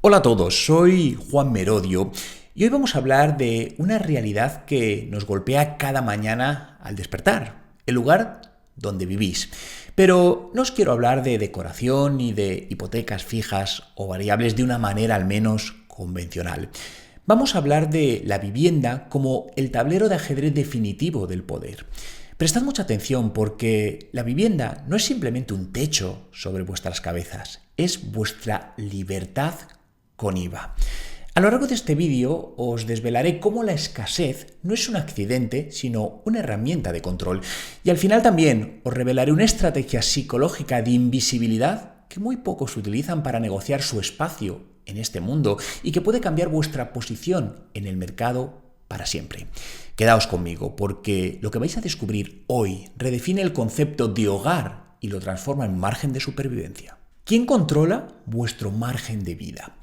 Hola a todos, soy Juan Merodio y hoy vamos a hablar de una realidad que nos golpea cada mañana al despertar, el lugar donde vivís. Pero no os quiero hablar de decoración ni de hipotecas fijas o variables de una manera al menos convencional. Vamos a hablar de la vivienda como el tablero de ajedrez definitivo del poder. Prestad mucha atención porque la vivienda no es simplemente un techo sobre vuestras cabezas, es vuestra libertad con IVA. A lo largo de este vídeo os desvelaré cómo la escasez no es un accidente, sino una herramienta de control. Y al final también os revelaré una estrategia psicológica de invisibilidad que muy pocos utilizan para negociar su espacio en este mundo y que puede cambiar vuestra posición en el mercado para siempre. Quedaos conmigo porque lo que vais a descubrir hoy redefine el concepto de hogar y lo transforma en margen de supervivencia. ¿Quién controla vuestro margen de vida?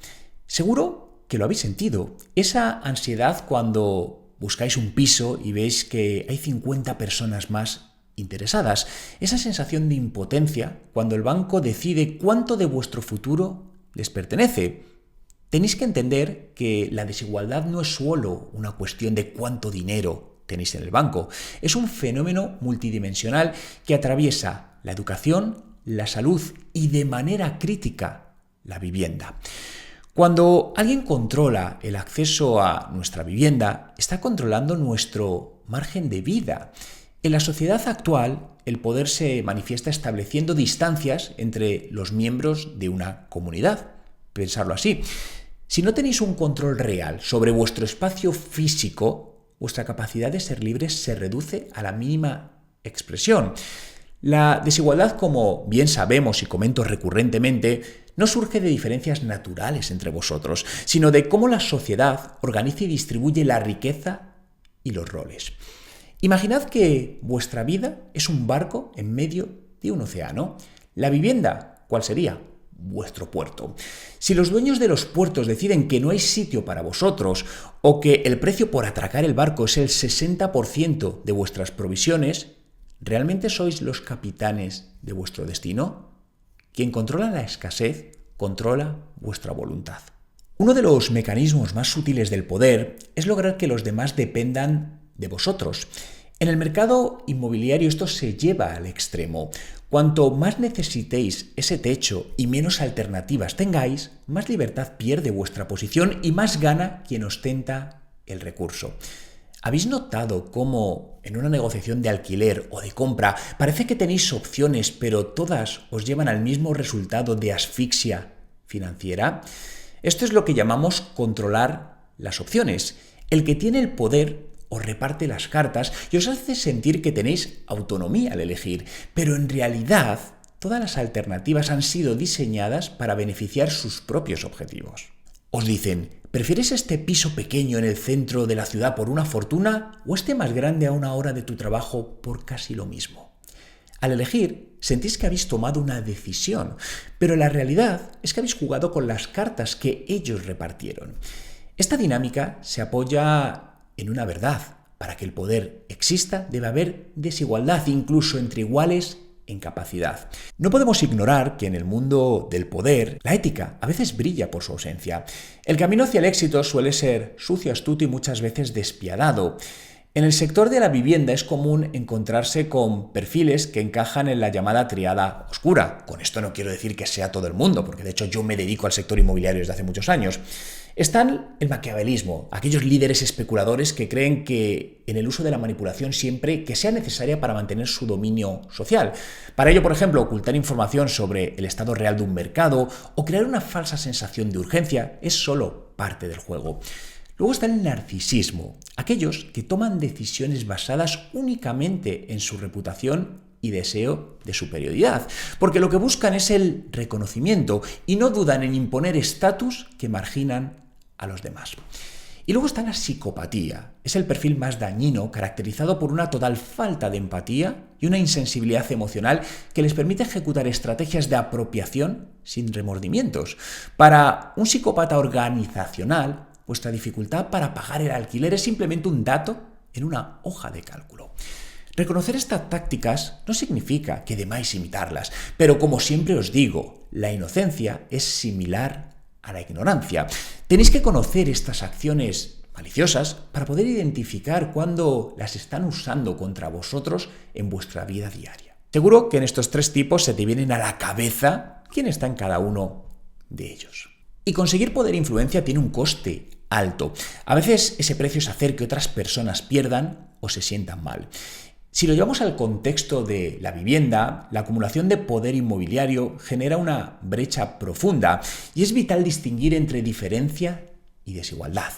Seguro que lo habéis sentido. Esa ansiedad cuando buscáis un piso y veis que hay 50 personas más interesadas. Esa sensación de impotencia cuando el banco decide cuánto de vuestro futuro les pertenece. Tenéis que entender que la desigualdad no es solo una cuestión de cuánto dinero tenéis en el banco. Es un fenómeno multidimensional que atraviesa la educación, la salud y de manera crítica la vivienda. Cuando alguien controla el acceso a nuestra vivienda, está controlando nuestro margen de vida. En la sociedad actual, el poder se manifiesta estableciendo distancias entre los miembros de una comunidad. Pensarlo así. Si no tenéis un control real sobre vuestro espacio físico, vuestra capacidad de ser libres se reduce a la mínima expresión. La desigualdad, como bien sabemos y comento recurrentemente, no surge de diferencias naturales entre vosotros, sino de cómo la sociedad organiza y distribuye la riqueza y los roles. Imaginad que vuestra vida es un barco en medio de un océano. La vivienda, ¿cuál sería? Vuestro puerto. Si los dueños de los puertos deciden que no hay sitio para vosotros o que el precio por atracar el barco es el 60% de vuestras provisiones, ¿realmente sois los capitanes de vuestro destino? Quien controla la escasez controla vuestra voluntad. Uno de los mecanismos más sutiles del poder es lograr que los demás dependan de vosotros. En el mercado inmobiliario esto se lleva al extremo. Cuanto más necesitéis ese techo y menos alternativas tengáis, más libertad pierde vuestra posición y más gana quien ostenta el recurso. ¿Habéis notado cómo en una negociación de alquiler o de compra parece que tenéis opciones, pero todas os llevan al mismo resultado de asfixia financiera? Esto es lo que llamamos controlar las opciones. El que tiene el poder os reparte las cartas y os hace sentir que tenéis autonomía al elegir, pero en realidad todas las alternativas han sido diseñadas para beneficiar sus propios objetivos. Os dicen, ¿prefieres este piso pequeño en el centro de la ciudad por una fortuna o este más grande a una hora de tu trabajo por casi lo mismo? Al elegir, sentís que habéis tomado una decisión, pero la realidad es que habéis jugado con las cartas que ellos repartieron. Esta dinámica se apoya en una verdad. Para que el poder exista, debe haber desigualdad, incluso entre iguales en capacidad. No podemos ignorar que en el mundo del poder, la ética a veces brilla por su ausencia. El camino hacia el éxito suele ser sucio, astuto y muchas veces despiadado. En el sector de la vivienda es común encontrarse con perfiles que encajan en la llamada triada oscura. Con esto no quiero decir que sea todo el mundo, porque de hecho yo me dedico al sector inmobiliario desde hace muchos años. Están el maquiavelismo, aquellos líderes especuladores que creen que en el uso de la manipulación siempre que sea necesaria para mantener su dominio social. Para ello, por ejemplo, ocultar información sobre el estado real de un mercado o crear una falsa sensación de urgencia es solo parte del juego. Luego está el narcisismo, aquellos que toman decisiones basadas únicamente en su reputación y deseo de superioridad, porque lo que buscan es el reconocimiento y no dudan en imponer estatus que marginan a los demás. Y luego está la psicopatía. Es el perfil más dañino, caracterizado por una total falta de empatía y una insensibilidad emocional que les permite ejecutar estrategias de apropiación sin remordimientos. Para un psicópata organizacional, vuestra dificultad para pagar el alquiler es simplemente un dato en una hoja de cálculo. Reconocer estas tácticas no significa que debáis imitarlas, pero como siempre os digo, la inocencia es similar a la ignorancia. Tenéis que conocer estas acciones maliciosas para poder identificar cuándo las están usando contra vosotros en vuestra vida diaria. Seguro que en estos 3 tipos se te vienen a la cabeza quién está en cada uno de ellos. Y conseguir poder e influencia tiene un coste alto. A veces ese precio es hacer que otras personas pierdan o se sientan mal. Si lo llevamos al contexto de la vivienda, la acumulación de poder inmobiliario genera una brecha profunda y es vital distinguir entre diferencia y desigualdad.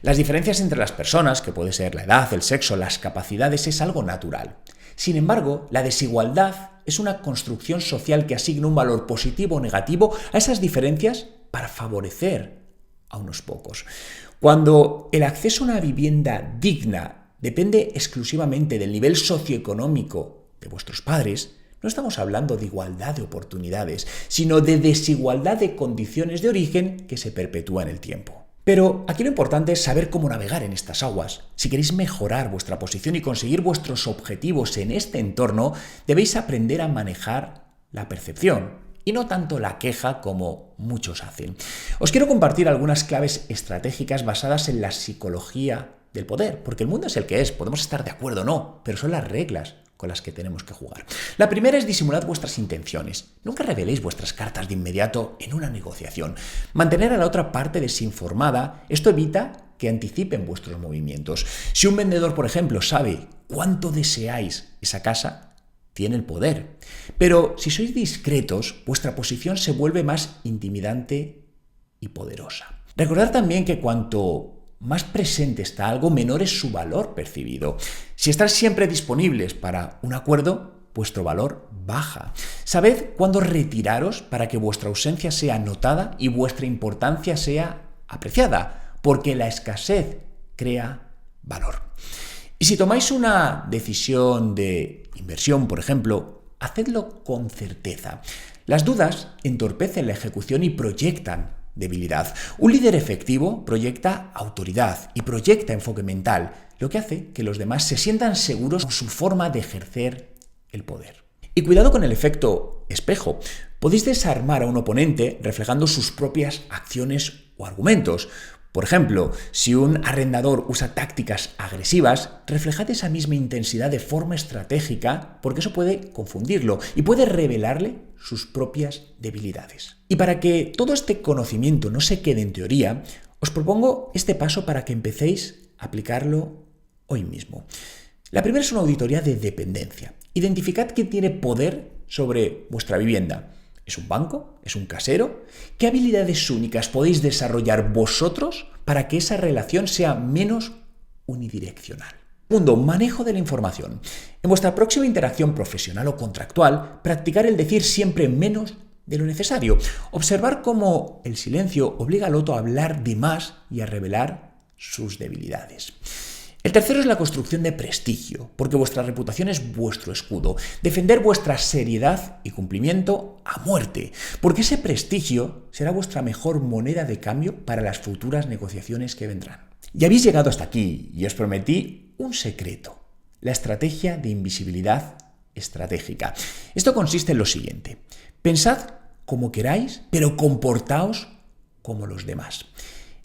Las diferencias entre las personas, que puede ser la edad, el sexo, las capacidades, es algo natural. Sin embargo, la desigualdad es una construcción social que asigna un valor positivo o negativo a esas diferencias para favorecer a unos pocos. Cuando el acceso a una vivienda digna depende exclusivamente del nivel socioeconómico de vuestros padres, no estamos hablando de igualdad de oportunidades, sino de desigualdad de condiciones de origen que se perpetúa en el tiempo. Pero aquí lo importante es saber cómo navegar en estas aguas. Si queréis mejorar vuestra posición y conseguir vuestros objetivos en este entorno, debéis aprender a manejar la percepción y no tanto la queja como muchos hacen. Os quiero compartir algunas claves estratégicas basadas en la psicología del poder, porque el mundo es el que es, podemos estar de acuerdo o no, pero son las reglas con las que tenemos que jugar. La primera es disimulad vuestras intenciones. Nunca reveléis vuestras cartas de inmediato en una negociación. Mantener a la otra parte desinformada, esto evita que anticipen vuestros movimientos. Si un vendedor, por ejemplo, sabe cuánto deseáis esa casa, tiene el poder. Pero si sois discretos, vuestra posición se vuelve más intimidante y poderosa. Recordad también que cuanto más presente está algo, menor es su valor percibido. Si estáis siempre disponibles para un acuerdo, vuestro valor baja. Sabed cuándo retiraros para que vuestra ausencia sea notada y vuestra importancia sea apreciada, porque la escasez crea valor. Y si tomáis una decisión de inversión, por ejemplo, hacedlo con certeza. Las dudas entorpecen la ejecución y proyectan debilidad. Un líder efectivo proyecta autoridad y proyecta enfoque mental, lo que hace que los demás se sientan seguros con su forma de ejercer el poder. Y cuidado con el efecto espejo. Podéis desarmar a un oponente reflejando sus propias acciones o argumentos. Por ejemplo, si un arrendador usa tácticas agresivas, reflejad esa misma intensidad de forma estratégica, porque eso puede confundirlo y puede revelarle sus propias debilidades. Y para que todo este conocimiento no se quede en teoría, os propongo este paso para que empecéis a aplicarlo hoy mismo. La primera es una auditoría de dependencia. Identificad quién tiene poder sobre vuestra vivienda. ¿Es un banco? ¿Es un casero? ¿Qué habilidades únicas podéis desarrollar vosotros para que esa relación sea menos unidireccional? Segundo, manejo de la información. En vuestra próxima interacción profesional o contractual, practicar el decir siempre menos de lo necesario. Observar cómo el silencio obliga al otro a hablar de más y a revelar sus debilidades. El tercero es la construcción de prestigio, porque vuestra reputación es vuestro escudo. Defender vuestra seriedad y cumplimiento a muerte, porque ese prestigio será vuestra mejor moneda de cambio para las futuras negociaciones que vendrán. Ya habéis llegado hasta aquí y os prometí un secreto, la estrategia de invisibilidad estratégica. Esto consiste en lo siguiente: pensad como queráis, pero comportaos como los demás.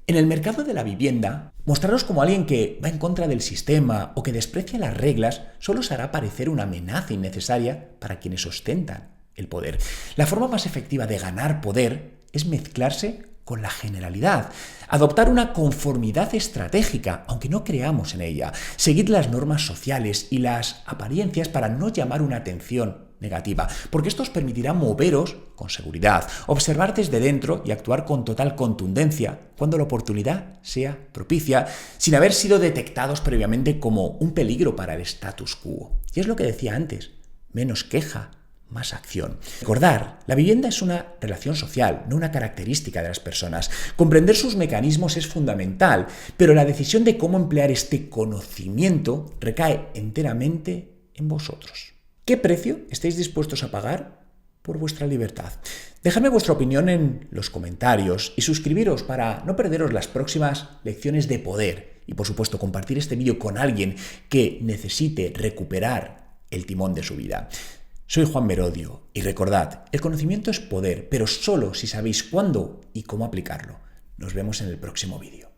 En el mercado de la vivienda, mostraros como alguien que va en contra del sistema o que desprecia las reglas solo os hará parecer una amenaza innecesaria para quienes ostentan el poder. La forma más efectiva de ganar poder es mezclarse con la generalidad, adoptar una conformidad estratégica, aunque no creamos en ella, seguid las normas sociales y las apariencias para no llamar una atención negativa, porque esto os permitirá moveros con seguridad, observar desde dentro y actuar con total contundencia cuando la oportunidad sea propicia, sin haber sido detectados previamente como un peligro para el status quo. Y es lo que decía antes, menos queja, más acción. Recordar, la vivienda es una relación social, no una característica de las personas. Comprender sus mecanismos es fundamental, pero la decisión de cómo emplear este conocimiento recae enteramente en vosotros. ¿Qué precio estáis dispuestos a pagar por vuestra libertad? Dejadme vuestra opinión en los comentarios y suscribiros para no perderos las próximas lecciones de poder. Y por supuesto compartir este vídeo con alguien que necesite recuperar el timón de su vida. Soy Juan Merodio y recordad, el conocimiento es poder, pero solo si sabéis cuándo y cómo aplicarlo. Nos vemos en el próximo vídeo.